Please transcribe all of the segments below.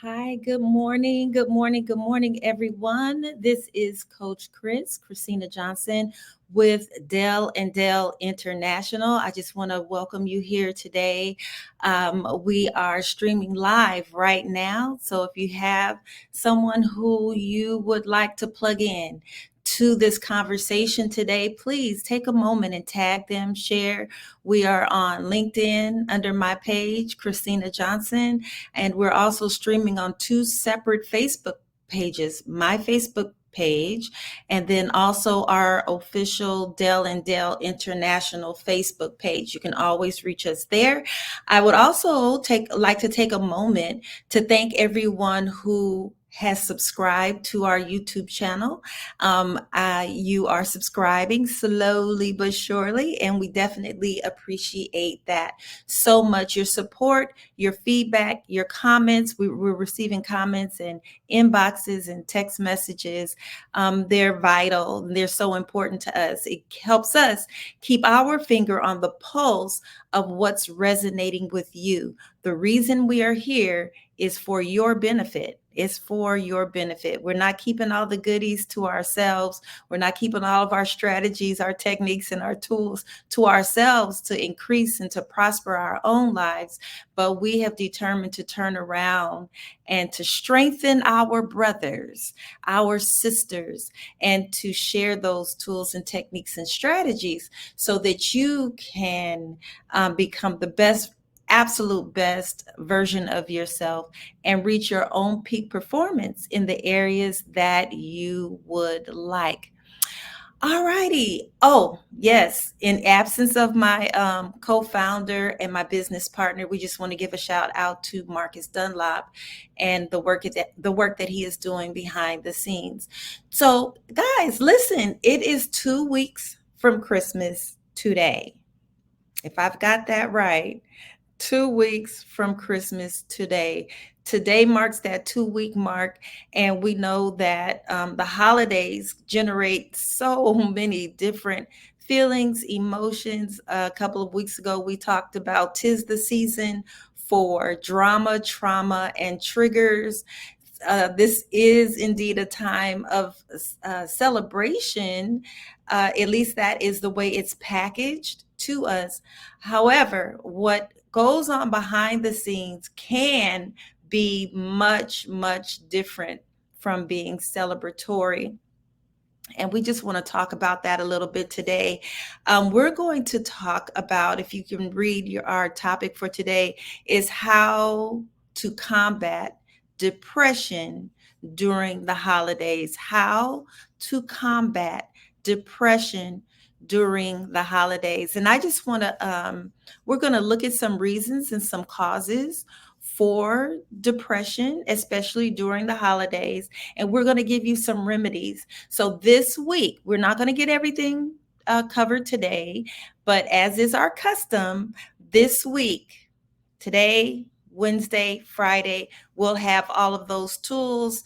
Hi, good morning. Good morning. Good morning, everyone. This is Coach Christina Johnson with Dell and Dell International. I just want to welcome you here today. We are streaming live right now. So if you have someone who you would like to plug in, to this conversation today, please take a moment and tag them, share. We are on LinkedIn under my page, Christina Johnson, and we're also streaming on two separate Facebook pages, my Facebook page, and then also our official Dell and Dell International Facebook page. You can always reach us there. I would also like to take a moment to thank everyone who has subscribed to our YouTube channel. You are subscribing slowly but surely, and we definitely appreciate that so much. Your support, your feedback, your comments. We're receiving comments and inboxes and text messages. They're vital. They're so important to us. It helps us keep our finger on the pulse of what's resonating with you. The reason we are here is for your benefit. It's for your benefit. We're not keeping all the goodies to ourselves. We're not keeping all of our strategies, our techniques, and our tools to ourselves to increase and to prosper our own lives. But we have determined to turn around and to strengthen our brothers, our sisters, and to share those tools and techniques and strategies so that you can become the best, absolute best version of yourself and reach your own peak performance in the areas that you would like. All righty. Oh, yes. In absence of my co-founder and my business partner, we just want to give a shout out to Marcus Dunlop and the work that he is doing behind the scenes. So, guys, listen, it is 2 weeks from Christmas today. If I've got that right, 2 weeks from Christmas today. Today marks that 2 week mark, and we know that the holidays generate so many different feelings, emotions. A couple of weeks ago, we talked about tis the season for drama, trauma, and triggers. This is indeed a time of celebration. At least that is the way it's packaged to us. However, what goes on behind the scenes can be much, much different from being celebratory. And we just want to talk about that a little bit today. We're going to talk about, if you can read our topic for today, is how to combat depression during the holidays. How to combat depression during the holidays. And I just want to, we're going to look at some reasons and some causes for depression, especially during the holidays. And we're going to give you some remedies. So this week, we're not going to get everything covered today, but as is our custom, this week, today, Wednesday, Friday, we'll have all of those tools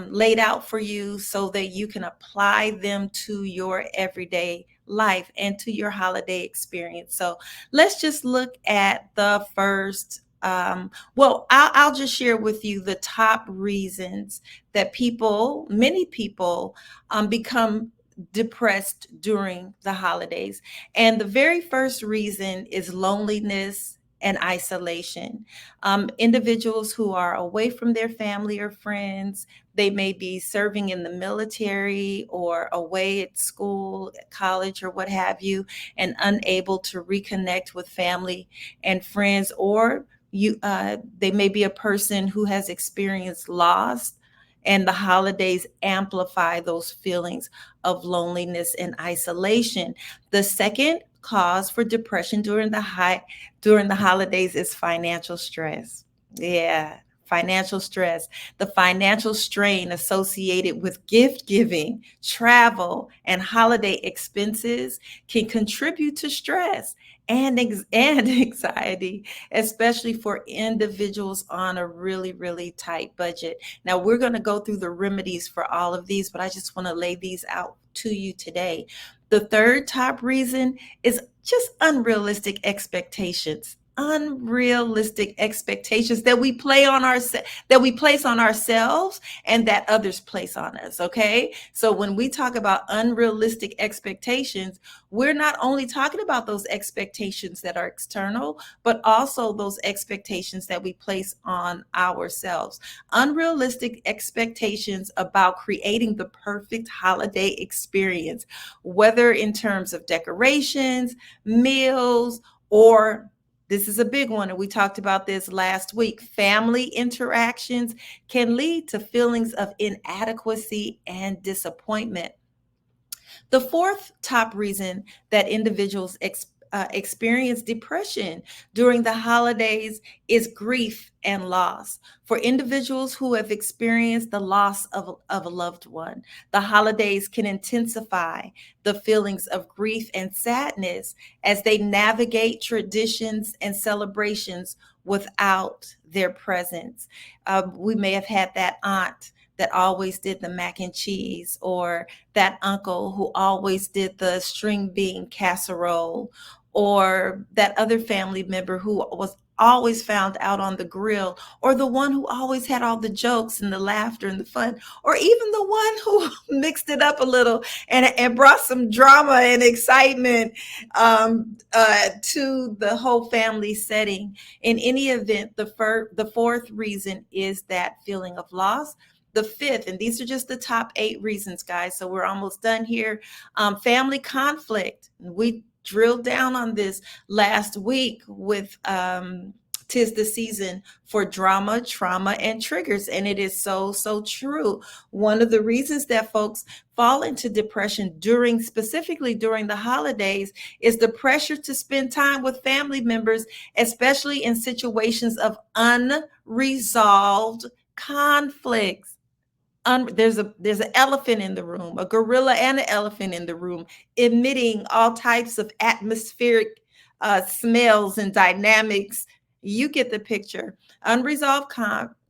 laid out for you so that you can apply them to your everyday life and to your holiday experience. So let's just look at the first. I'll just share with you the top reasons that many people, become depressed during the holidays. And the very first reason is loneliness and isolation. Individuals who are away from their family or friends, they may be serving in the military or away at school, college, or what have you, and unable to reconnect with family and friends, or they may be a person who has experienced loss, and the holidays amplify those feelings of loneliness and isolation. The second cause for depression during the holidays is financial stress. Yeah, financial stress. The financial strain associated with gift giving, travel, and holiday expenses can contribute to stress and anxiety, especially for individuals on a really, really tight budget. Now, we're going to go through the remedies for all of these, but I just want to lay these out to you today. The third top reason is just unrealistic expectations. unrealistic expectations that we that we place on ourselves and that others place on us. Okay, so when we talk about unrealistic expectations, we're not only talking about those expectations that are external, but also those expectations that we place on ourselves. Unrealistic expectations about creating the perfect holiday experience, whether in terms of decorations, meals, or this is a big one, and we talked about this last week. Family interactions can lead to feelings of inadequacy and disappointment. The fourth top reason that individuals experience depression during the holidays is grief and loss. For individuals who have experienced the loss of a loved one, the holidays can intensify the feelings of grief and sadness as they navigate traditions and celebrations without their presence. We may have had that aunt that always did the mac and cheese, or that uncle who always did the string bean casserole, or that other family member who was always found out on the grill, or the one who always had all the jokes and the laughter and the fun, or even the one who mixed it up a little and brought some drama and excitement to the whole family setting. In any event, the fourth reason is that feeling of loss. The fifth, and these are just the top 8 reasons, guys, so we're almost done here. Family conflict. We drilled down on this last week with tis the season for drama, trauma, and triggers. And it is so, so true. One of the reasons that folks fall into depression specifically during the holidays, is the pressure to spend time with family members, especially in situations of unresolved conflicts. There's an elephant in the room, a gorilla and an elephant in the room, emitting all types of atmospheric smells and dynamics. You get the picture. Unresolved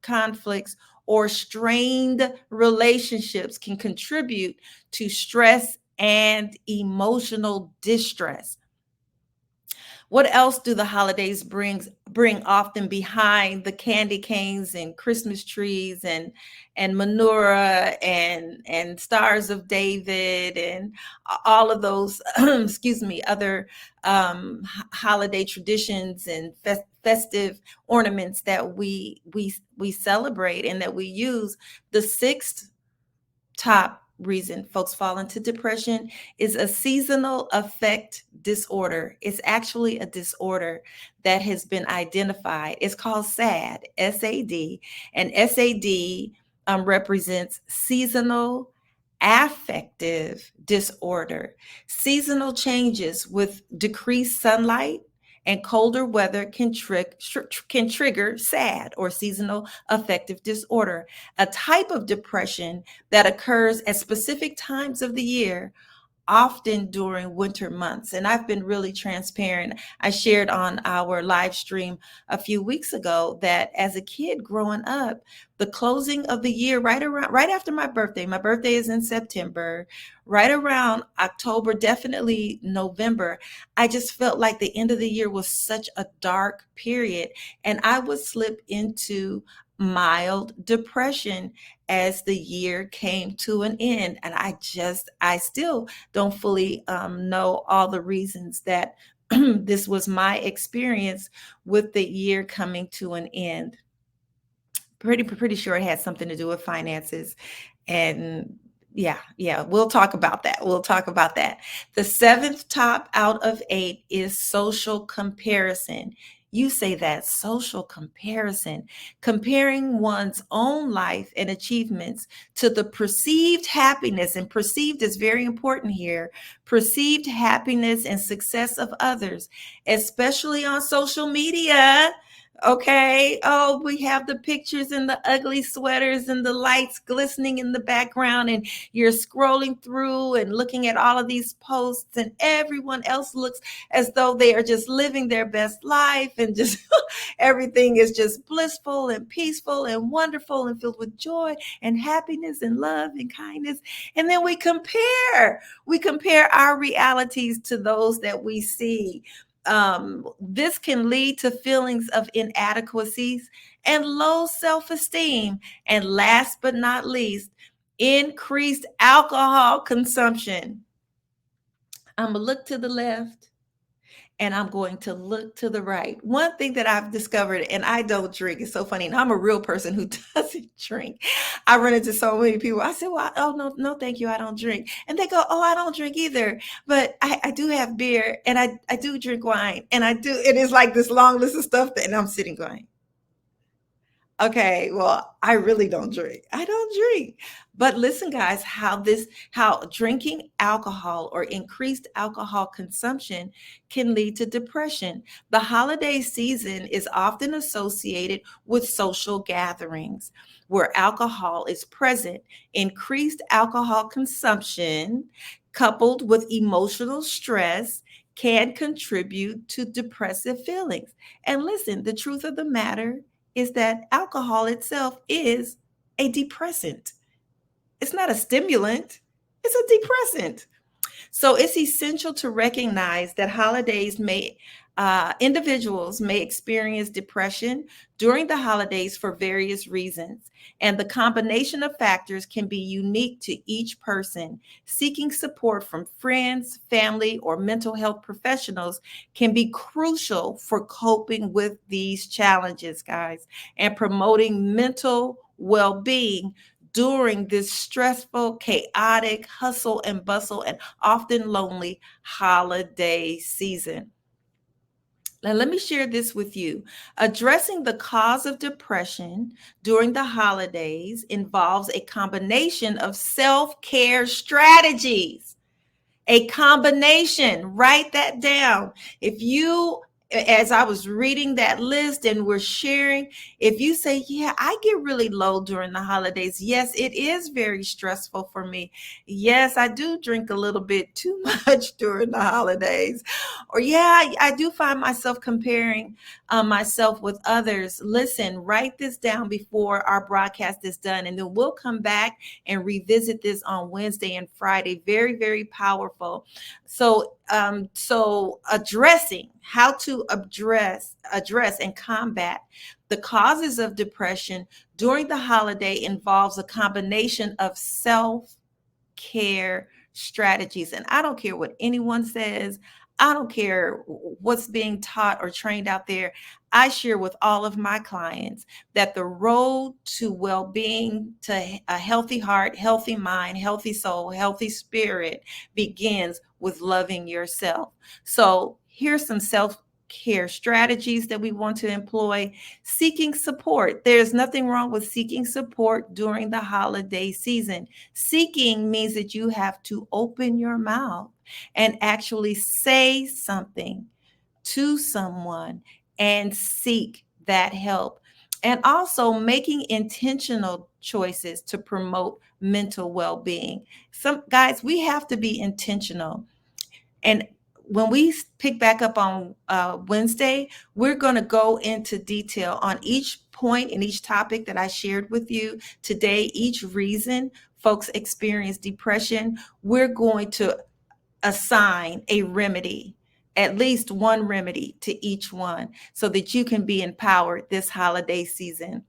conflicts or strained relationships can contribute to stress and emotional distress. What else do the holidays bring often behind the candy canes and Christmas trees and menorah and stars of David and all of those excuse me, other holiday traditions and festive ornaments that we celebrate and that we use? The sixth top reason folks fall into depression is a seasonal affect disorder. It's actually a disorder that has been identified. It's called SAD, SAD, and SAD represents seasonal affective disorder. Seasonal changes with decreased sunlight and colder weather can trigger SAD, or seasonal affective disorder, a type of depression that occurs at specific times of the year, often during winter months. And I've been really transparent. I shared on our live stream a few weeks ago that as a kid growing up, the closing of the year, right after my birthday is in September, right around October, definitely November, I just felt like the end of the year was such a dark period, and I would slip into mild depression as the year came to an end. And I still don't fully know all the reasons that this was my experience with the year coming to an end. Pretty sure it had something to do with finances. And yeah, we'll talk about that. We'll talk about that. The seventh top out of 8 is social comparison. You say that, social comparison, comparing one's own life and achievements to the perceived happiness, and perceived is very important here, perceived happiness and success of others, especially on social media. Okay. Oh, we have the pictures and the ugly sweaters and the lights glistening in the background, and you're scrolling through and looking at all of these posts, and everyone else looks as though they are just living their best life, and just everything is just blissful and peaceful and wonderful and filled with joy and happiness and love and kindness. And then we compare our realities to those that we see. This can lead to feelings of inadequacies and low self-esteem. And last but not least, increased alcohol consumption. I'm gonna look to the left and I'm going to look to the right. One thing that I've discovered, and I don't drink, it's so funny. And I'm a real person who doesn't drink. I run into so many people. I said, "Well, oh no, no, thank you. I don't drink." And they go, "Oh, I don't drink either, but I do have beer, and I do drink wine, and I do." It is like this long list of stuff that, and I'm sitting going, okay, well, I really don't drink. I don't drink. But listen, guys, how drinking alcohol or increased alcohol consumption can lead to depression. The holiday season is often associated with social gatherings where alcohol is present. Increased alcohol consumption coupled with emotional stress can contribute to depressive feelings. And listen, the truth of the matter is that alcohol itself is a depressant. It's not a stimulant, it's a depressant. So it's essential to recognize that individuals may experience depression during the holidays for various reasons, and the combination of factors can be unique to each person. Seeking support from friends, family, or mental health professionals can be crucial for coping with these challenges, guys, and promoting mental well-being during this stressful, chaotic, hustle and bustle, and often lonely holiday season. Now, let me share this with you. Addressing the cause of depression during the holidays involves a combination of self care strategies. A combination, write that down. If you, as I was reading that list and we're sharing, if you say, "Yeah, I get really low during the holidays. Yes, it is very stressful for me. Yes, I do drink a little bit too much during the holidays." Or, "Yeah, I do find myself comparing myself with others." Listen, write this down before our broadcast is done, and then we'll come back and revisit this on Wednesday and Friday. Very, very powerful. So addressing how to address and combat the causes of depression during the holiday involves a combination of self care strategies. And I don't care what anyone says. I don't care what's being taught or trained out there. I share with all of my clients that the road to well being, to a healthy heart, healthy mind, healthy soul, healthy spirit begins with loving yourself. So here's some self care strategies that we want to employ. Seeking support. There's nothing wrong with seeking support during the holiday season. Seeking means that you have to open your mouth and actually say something to someone and seek that help. And also making intentional choices to promote mental well being. Some guys, we have to be intentional. And when we pick back up on Wednesday, we're going to go into detail on each point and each topic that I shared with you today, each reason folks experience depression. We're going to assign a remedy, at least one remedy to each one, so that you can be empowered this holiday season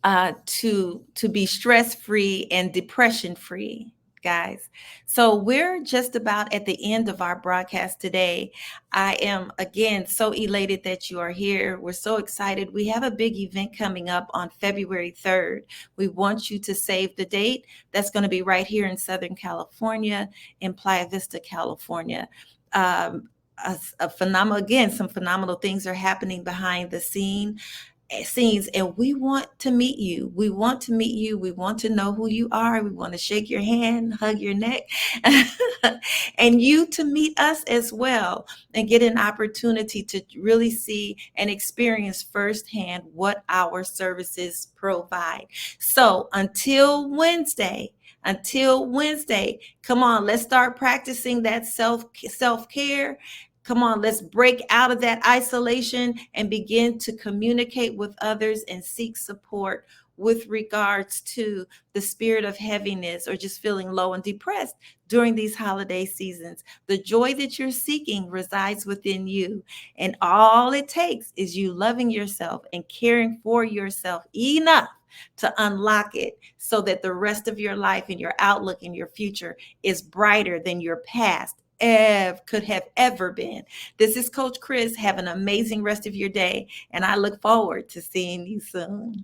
to be stress free and depression free, guys. So we're just about at the end of our broadcast today. I am again so elated that you are here. We're so excited. We have a big event coming up on February 3rd. We want you to save the date. That's going to be right here in Southern California, in Playa Vista, California. A phenomenal, again, some phenomenal things are happening behind the scenes, and we want to meet you. We want to meet you. We want to know who you are. We want to shake your hand, hug your neck, and you to meet us as well and get an opportunity to really see and experience firsthand what our services provide. So until Wednesday, come on, let's start practicing that self-care. Come on, let's break out of that isolation and begin to communicate with others and seek support with regards to the spirit of heaviness or just feeling low and depressed during these holiday seasons. The joy that you're seeking resides within you. And all it takes is you loving yourself and caring for yourself enough to unlock it so that the rest of your life and your outlook and your future is brighter than your past could have ever been. This is Coach Chris. Have an amazing rest of your day, and I look forward to seeing you soon.